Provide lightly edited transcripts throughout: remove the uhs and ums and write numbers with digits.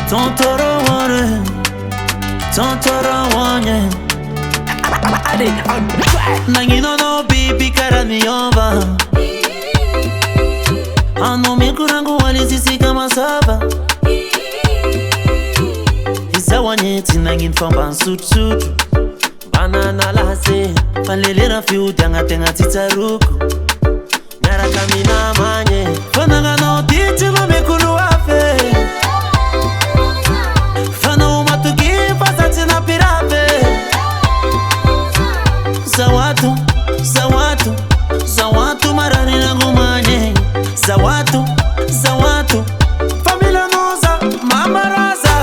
Tontoro one, tontoro one. Nangino no bibi karani over. Ano mikurangu wali sisi kama saba. Isa wanyeti nangin famba sut. Banana lase, palelera fiu tenga titaruku. Nyara kamina manye, fananga no titi lo mekulu afe. Fano matuki pasati na pirape. Zawatu marani na gumanye. Zawatu, familia noza, Mama Rosa,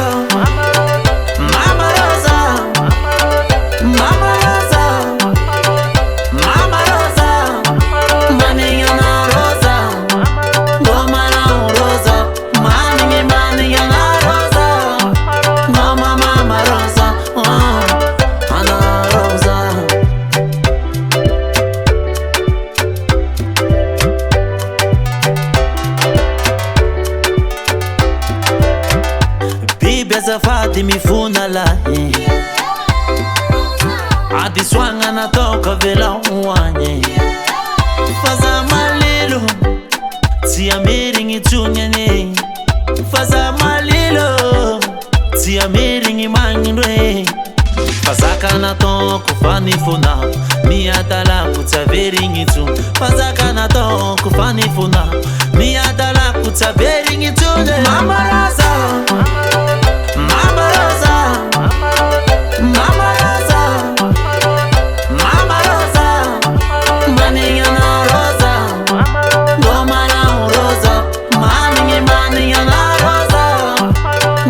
Mama Rosa, Mama Rosa, Mama Rosa, Maniana Rosa, Gomana Rosa, Maniana Rosa, Mama Rosa, Ana Rosa. Beza fati mifuna la Adi swanga na toka vela uwanye Faza malilo Tia miringi chunyane Faza malilo Tia miringi mangindwe Fazaka na toko fanifuna Miadala kutaveringi tu Fazaka na toko fanifuna Miadala kutaveringi tu Mama Rosa, Mama Rosa, Mama Rosa, Mama Rosa, Maniana Rosa, Gomana Rosa, Maniana Rosa,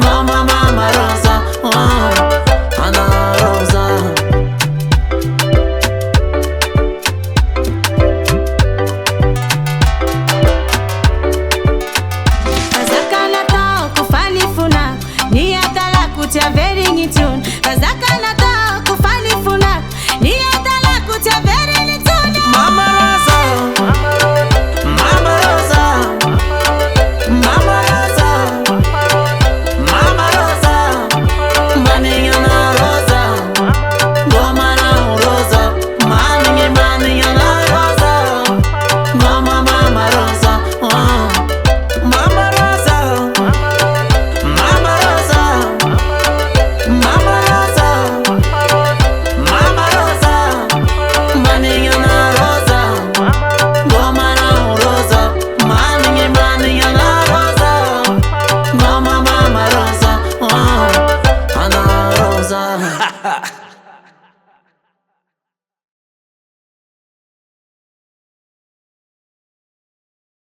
Mama Rosa, Ana Rosa. Very in tune. Azakana ta kufani funa. Ni atala kutia very in tune. Mama Rosa, Mama Rosa, Mama Rosa, Mama Rosa, Maniana Rosa, Gomana Rosa, Maniana Rosa, Mama Rosa, Mama Rosa, Mama Rosa. Mama Rosa, Mama Rosa, Maniana Rosa, Gomana Rosa, Maniana Rosa, Mama Rosa, Ana Rosa.